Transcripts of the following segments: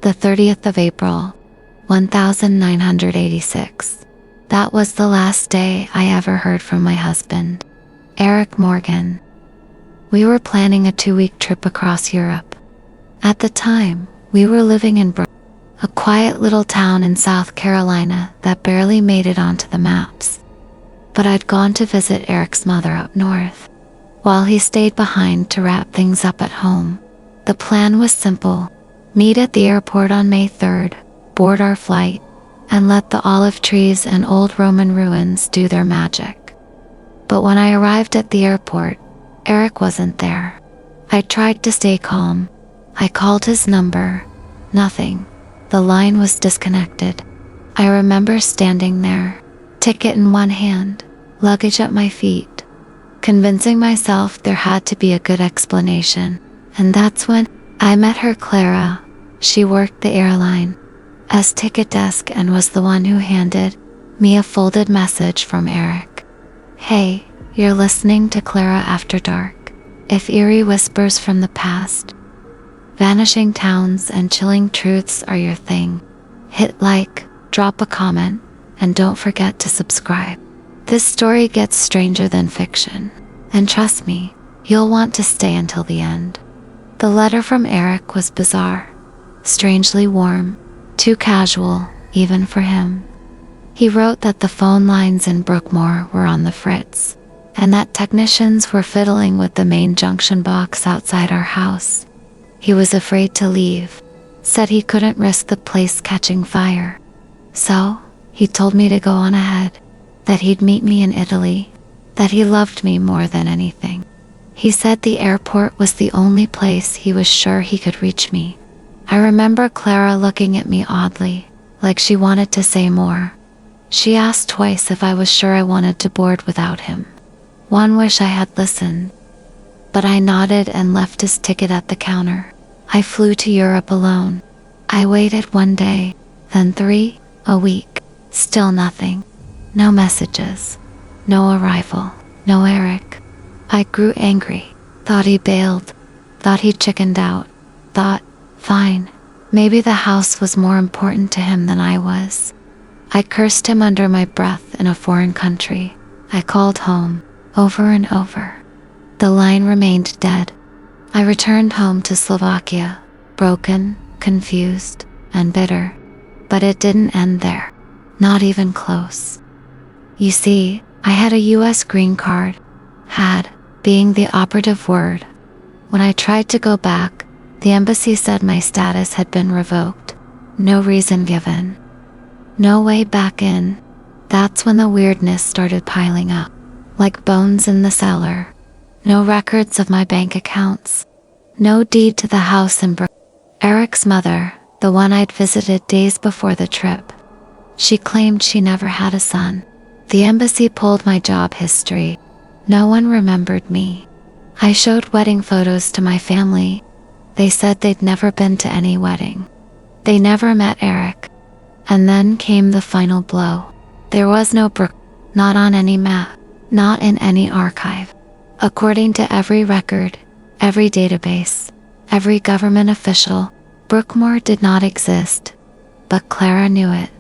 The 30th of April, 1986. That was the last day I ever heard from my husband, Eric Morgan. We were planning a 2-week trip across Europe. At the time, we were living in Brookmoor, a quiet little town in South Carolina that barely made it onto the maps. But I'd gone to visit Eric's mother up north, while he stayed behind to wrap things up at home. The plan was simple: meet at the airport on May 3rd, board our flight, and let the olive trees and old Roman ruins do their magic. But when I arrived at the airport, Eric wasn't there. I tried to stay calm. I called his number. Nothing. The line was disconnected. I remember standing there, ticket in one hand, luggage at my feet, convincing myself there had to be a good explanation. And that's when I met her, Clara. She worked the airline as ticket desk and was the one who handed me a folded message from Eric. "Hey, you're listening to Clara After Dark. If eerie whispers from the past, vanishing towns and chilling truths are your thing, hit like, drop a comment, and don't forget to subscribe. This story gets stranger than fiction, and trust me, you'll want to stay until the end." The letter from Eric was bizarre, strangely warm, too casual, even for him. He wrote that the phone lines in Brookmoor were on the fritz, and that technicians were fiddling with the main junction box outside our house. He was afraid to leave, said he couldn't risk the place catching fire. So, he told me to go on ahead, that he'd meet me in Italy, that he loved me more than anything. He said the airport was the only place he was sure he could reach me. I remember Clara looking at me oddly, like she wanted to say more. She asked twice if I was sure I wanted to board without him. One wish I had listened. But I nodded and left his ticket at the counter. I flew to Europe alone. I waited 1 day, then 3, a week. Still nothing. No messages. No arrival. No Eric. I grew angry. Thought he bailed. Thought he chickened out. Thought, fine, maybe the house was more important to him than I was. I cursed him under my breath in a foreign country. I called home, over and over. The line remained dead. I returned home to Slovakia, broken, confused, and bitter. But it didn't end there. Not even close. You see, I had a US green card. Had, being the operative word. When I tried to go back, the embassy said my status had been revoked. No reason given. No way back in. That's when the weirdness started piling up, like bones in the cellar. No records of my bank accounts. No deed to the house in Brookmoor. Eric's mother, the one I'd visited days before the trip. She claimed she never had a son. The embassy pulled my job history. No one remembered me. I showed wedding photos to my family. They said they'd never been to any wedding. They never met Eric. And then came the final blow. There was no Brookmoor, not on any map, not in any archive. According to every record, every database, every government official, Brookmoor did not exist. But Clara knew it.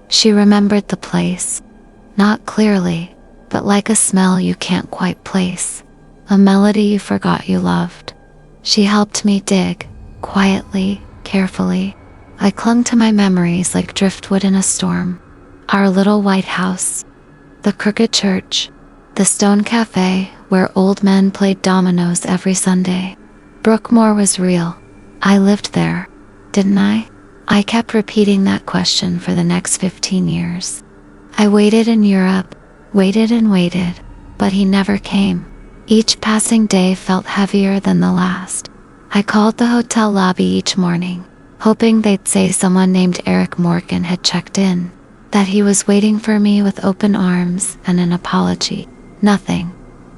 She remembered the place. Not clearly, but like a smell you can't quite place. A melody you forgot you loved. She helped me dig, quietly, carefully. I clung to my memories like driftwood in a storm. Our little white house, the crooked church, the stone cafe where old men played dominoes every Sunday. Brookmoor was real. I lived there, didn't I? I kept repeating that question for the next 15 years. I waited in Europe, waited and waited, but he never came. Each passing day felt heavier than the last. I called the hotel lobby each morning, hoping they'd say someone named Eric Morgan had checked in, that he was waiting for me with open arms and an apology. Nothing.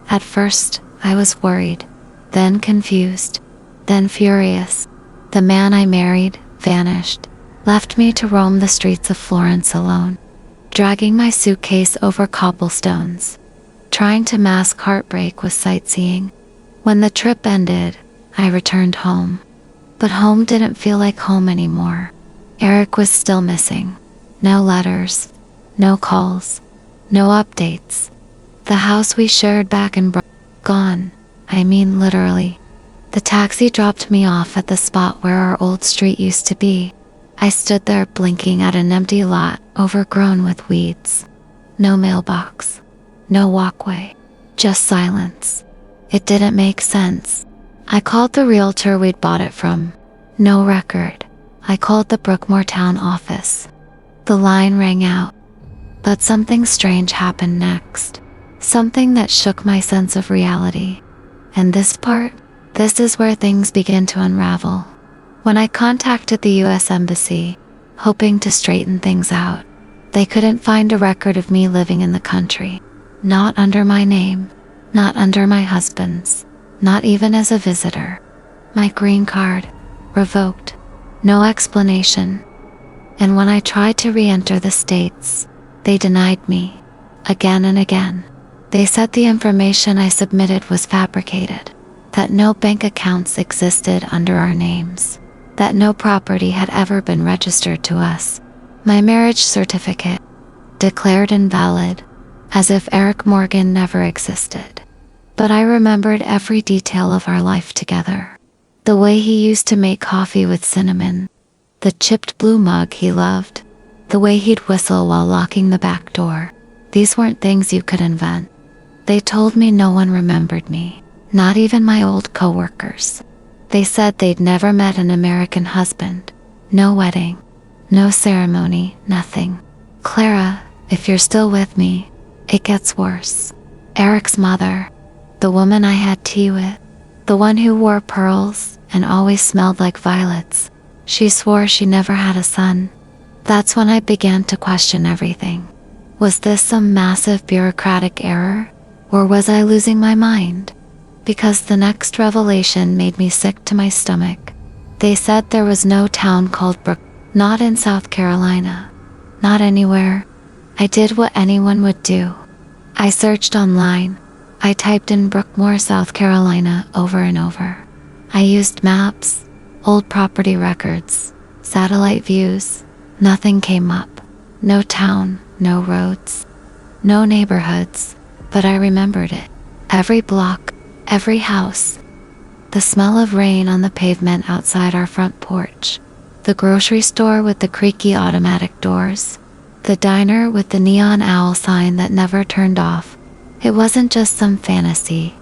At first, I was worried, then confused, then furious. The man I married vanished, left me to roam the streets of Florence alone, dragging my suitcase over cobblestones, trying to mask heartbreak with sightseeing. When the trip ended, I returned home. But home didn't feel like home anymore. Eric was still missing. No letters, no calls, no updates. The house we shared back in gone. I mean literally. The taxi dropped me off at the spot where our old street used to be. I stood there blinking at an empty lot overgrown with weeds. No mailbox, no walkway, just silence. It didn't make sense. I called the realtor we'd bought it from. No record. I called the Brookmoor town office. The line rang out. But something strange happened next. Something that shook my sense of reality. And this is where things begin to unravel. When I contacted the US Embassy, hoping to straighten things out, they couldn't find a record of me living in the country. Not under my name, not under my husband's, not even as a visitor. My green card, revoked. No explanation. And when I tried to re-enter the States, they denied me. Again and again. They said the information I submitted was fabricated, that no bank accounts existed under our names, that no property had ever been registered to us. My marriage certificate, declared invalid, as if Eric Morgan never existed. But I remembered every detail of our life together. The way he used to make coffee with cinnamon, the chipped blue mug he loved, the way he'd whistle while locking the back door. These weren't things you could invent. They told me no one remembered me, not even my old coworkers. They said they'd never met an American husband. No wedding, no ceremony, nothing. Clara, if you're still with me, it gets worse. Eric's mother, the woman I had tea with, the one who wore pearls and always smelled like violets, she swore she never had a son. That's when I began to question everything. Was this some massive bureaucratic error, or was I losing my mind? Because the next revelation made me sick to my stomach. They said there was no town called Brook, not in South Carolina, not anywhere. I did what anyone would do. I searched online. I typed in Brookmoor, South Carolina over and over. I used maps, old property records, satellite views. Nothing came up. No town, no roads, no neighborhoods. But I remembered it. Every block, every house. The smell of rain on the pavement outside our front porch. The grocery store with the creaky automatic doors. The diner with the neon owl sign that never turned off. It wasn't just some fantasy.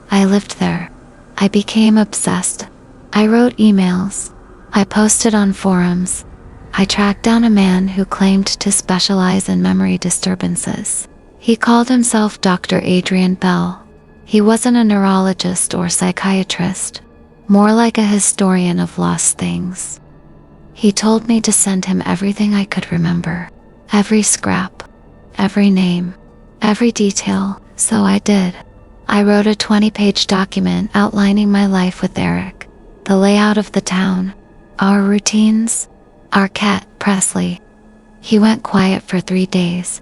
I lived there. I became obsessed. I wrote emails. I posted on forums. I tracked down a man who claimed to specialize in memory disturbances. He called himself Dr. Adrian Bell. He wasn't a neurologist or psychiatrist, more like a historian of lost things. He told me to send him everything I could remember, every scrap, every name, every detail, so I did. I wrote a 20-page document outlining my life with Eric, the layout of the town, our routines, our cat, Presley. He went quiet for 3 days,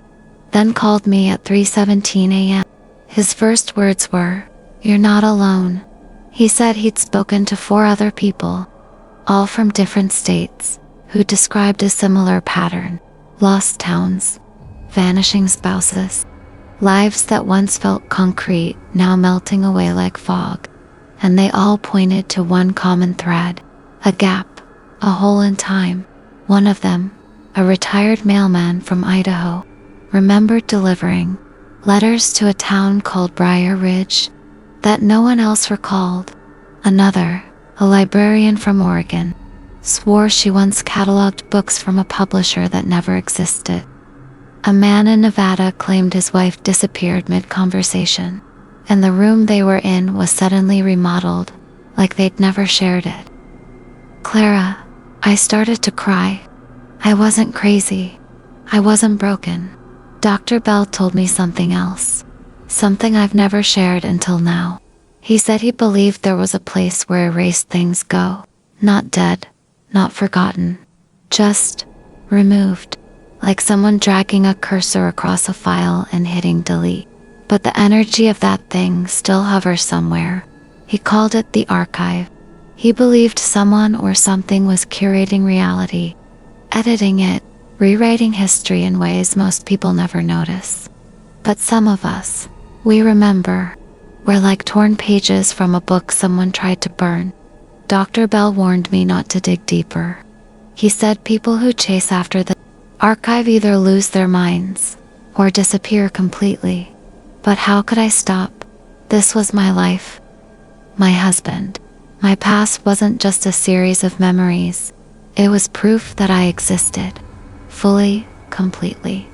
then called me at 3:17 a.m. His first words were, "You're not alone." He said he'd spoken to 4 other people, all from different states, who described a similar pattern. Lost towns, vanishing spouses, lives that once felt concrete, now melting away like fog. And they all pointed to one common thread, a gap, a hole in time. One of them, a retired mailman from Idaho, remembered delivering letters to a town called Briar Ridge that no one else recalled. Another, a librarian from Oregon, swore she once cataloged books from a publisher that never existed. A man in Nevada claimed his wife disappeared mid-conversation, and the room they were in was suddenly remodeled, like they'd never shared it. Clara, I started to cry. I wasn't crazy. I wasn't broken. Dr. Bell told me something else, something I've never shared until now. He said he believed there was a place where erased things go, not dead, not forgotten, just removed, like someone dragging a cursor across a file and hitting delete. But the energy of that thing still hovers somewhere. He called it the archive. He believed someone or something was curating reality, editing it, rewriting history in ways most people never notice. But some of us, we remember. We're like torn pages from a book someone tried to burn. Dr. Bell warned me not to dig deeper. He said people who chase after the archive either lose their minds or disappear completely. But how could I stop? This was my life. My husband. My past wasn't just a series of memories. It was proof that I existed. Fully, completely.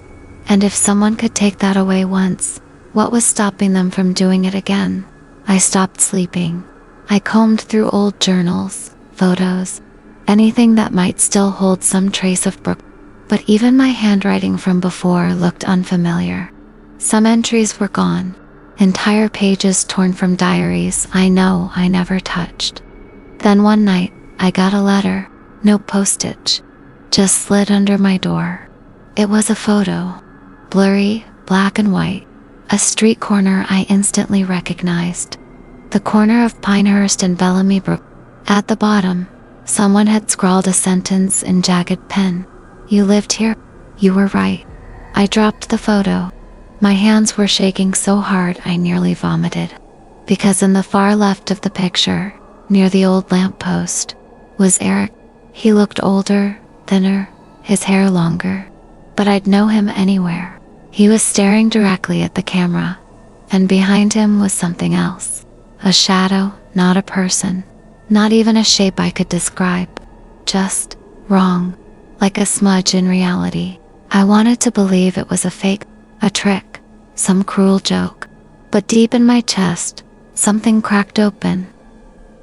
And if someone could take that away once, what was stopping them from doing it again? I stopped sleeping. I combed through old journals, photos, anything that might still hold some trace of Brookmoor. But even my handwriting from before looked unfamiliar. Some entries were gone, entire pages torn from diaries I know I never touched. Then one night, I got a letter, no postage, just slid under my door. It was a photo, blurry, black and white, a street corner I instantly recognized. The corner of Pinehurst and Bellamy Brook. At the bottom, someone had scrawled a sentence in jagged pen. You lived here? You were right. I dropped the photo. My hands were shaking so hard I nearly vomited. Because in the far left of the picture, near the old lamppost, was Eric. He looked older, thinner, his hair longer. But I'd know him anywhere. He was staring directly at the camera, and behind him was something else. A shadow, not a person. Not even a shape I could describe. Just wrong. Like a smudge in reality. I wanted to believe it was a fake, a trick, some cruel joke. But deep in my chest, something cracked open.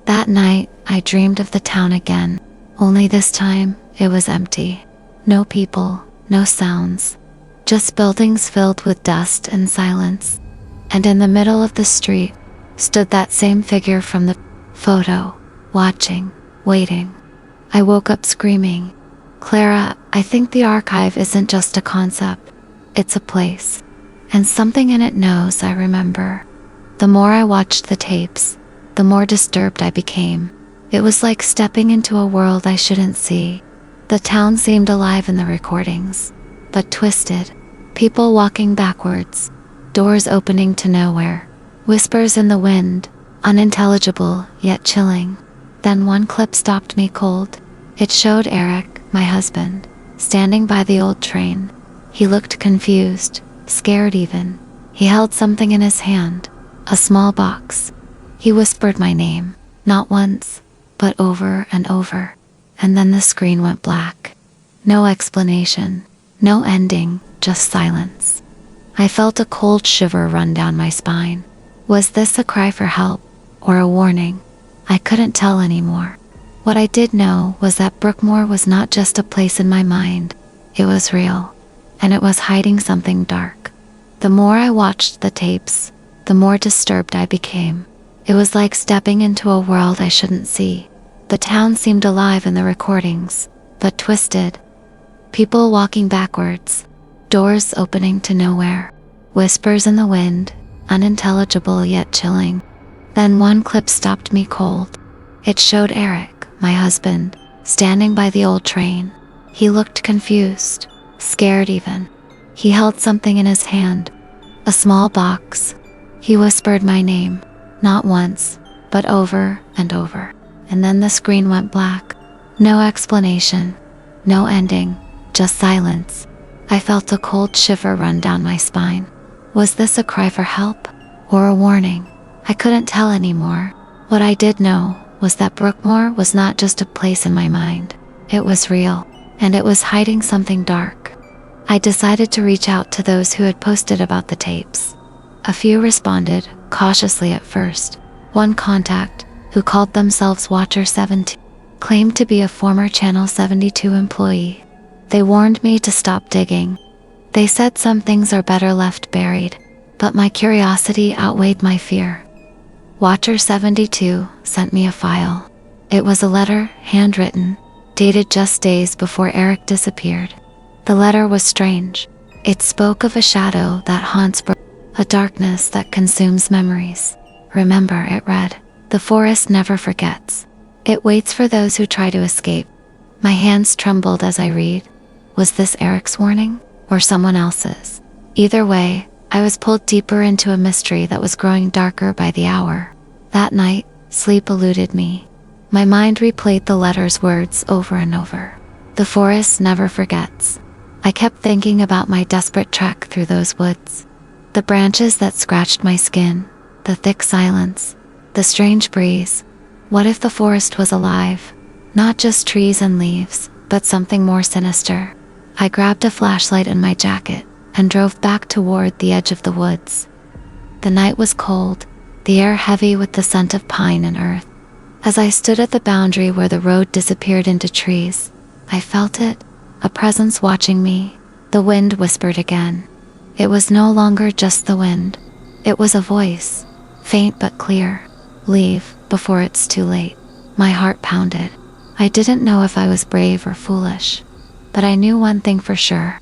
That night, I dreamed of the town again. Only this time, it was empty. No people, no sounds. Just buildings filled with dust and silence. And in the middle of the street, stood that same figure from the photo, watching, waiting. I woke up screaming, Clara, I think the archive isn't just a concept. It's a place. And something in it knows I remember. The more I watched the tapes, the more disturbed I became. It was like stepping into a world I shouldn't see. The town seemed alive in the recordings, but twisted. People walking backwards, doors opening to nowhere, whispers in the wind, unintelligible yet chilling. Then one clip stopped me cold. It showed Eric, my husband, standing by the old train. He looked confused, scared even. He held something in his hand, a small box. He whispered my name, not once, but over and over. And then the screen went black. No explanation, no ending, just silence. I felt a cold shiver run down my spine. Was this a cry for help, or a warning? I couldn't tell anymore. What I did know was that Brookmoor was not just a place in my mind. It was real, and it was hiding something dark. The more I watched the tapes, the more disturbed I became. It was like stepping into a world I shouldn't see. The town seemed alive in the recordings, but twisted. People walking backwards, doors opening to nowhere, whispers in the wind, unintelligible yet chilling. Then one clip stopped me cold. It showed Eric, my husband, standing by the old train. He looked confused, scared even. He held something in his hand, a small box. He whispered my name, not once, but over and over. And then the screen went black. No explanation, no ending, just silence. I felt a cold shiver run down my spine. Was this a cry for help, or a warning? I couldn't tell anymore. What I did know was that Brookmoor was not just a place in my mind. It was real, and it was hiding something dark. I decided to reach out to those who had posted about the tapes. A few responded, cautiously at first. One contact, who called themselves Watcher 72, claimed to be a former Channel 72 employee. They warned me to stop digging. They said some things are better left buried, but my curiosity outweighed my fear. Watcher 72 sent me a file. It was a letter, handwritten, dated just days before Eric disappeared. The letter was strange. It spoke of a shadow that haunts a darkness that consumes memories. Remember, it read, the forest never forgets. It waits for those who try to escape. My hands trembled as I read. Was this Eric's warning? Or someone else's? Either way, I was pulled deeper into a mystery that was growing darker by the hour. That night, sleep eluded me. My mind replayed the letter's words over and over. The forest never forgets. I kept thinking about my desperate trek through those woods. The branches that scratched my skin, the thick silence, the strange breeze. What if the forest was alive? Not just trees and leaves, but something more sinister. I grabbed a flashlight in my jacket and drove back toward the edge of the woods. The night was cold, the air heavy with the scent of pine and earth. As I stood at the boundary where the road disappeared into trees, I felt it, a presence watching me. The wind whispered again. It was no longer just the wind. It was a voice, faint but clear. Leave before it's too late. My heart pounded. I didn't know if I was brave or foolish, but I knew one thing for sure.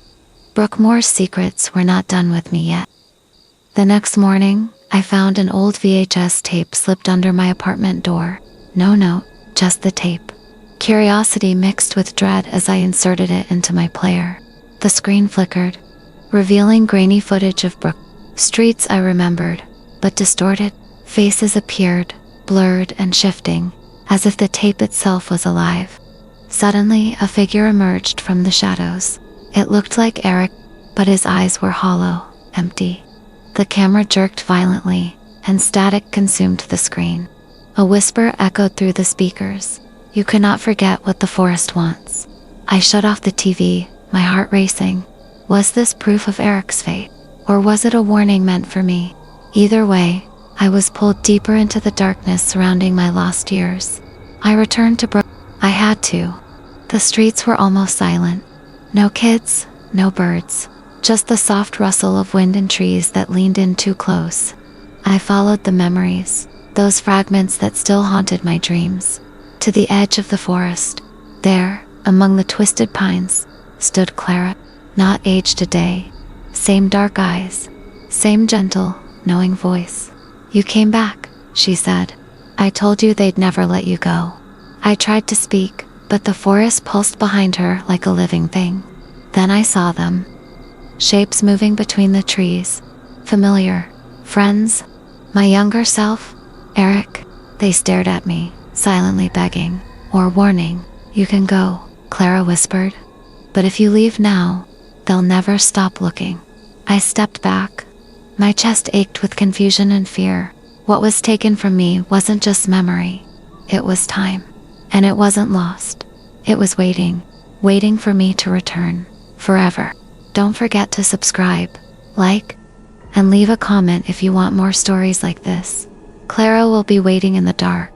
Brookmoor's secrets were not done with me yet. The next morning, I found an old VHS tape slipped under my apartment door. No note, just the tape. Curiosity mixed with dread as I inserted it into my player. The screen flickered, revealing grainy footage of Brook. Streets I remembered, but distorted. Faces appeared, blurred and shifting, as if the tape itself was alive. Suddenly, a figure emerged from the shadows. It looked like Eric, but his eyes were hollow, empty. The camera jerked violently, and static consumed the screen. A whisper echoed through the speakers. You cannot forget what the forest wants. I shut off the TV, my heart racing. Was this proof of Eric's fate? Or was it a warning meant for me? Either way, I was pulled deeper into the darkness surrounding my lost years. I returned to Brook. I had to. The streets were almost silent. No kids, no birds. Just the soft rustle of wind and trees that leaned in too close. I followed the memories, those fragments that still haunted my dreams, to the edge of the forest. There, among the twisted pines, stood Clara, not aged a day. Same dark eyes, same gentle, knowing voice. You came back, she said. I told you they'd never let you go. I tried to speak, but the forest pulsed behind her like a living thing. Then I saw them. Shapes moving between the trees. Familiar. Friends. My younger self. Eric. They stared at me, silently begging. Or warning. You can go, Clara whispered. But if you leave now, they'll never stop looking. I stepped back. My chest ached with confusion and fear. What was taken from me wasn't just memory. It was time. And it wasn't lost. It was waiting for me to return. Forever. Don't forget to subscribe, like, and leave a comment if you want more stories like this. Clara will be waiting in the dark.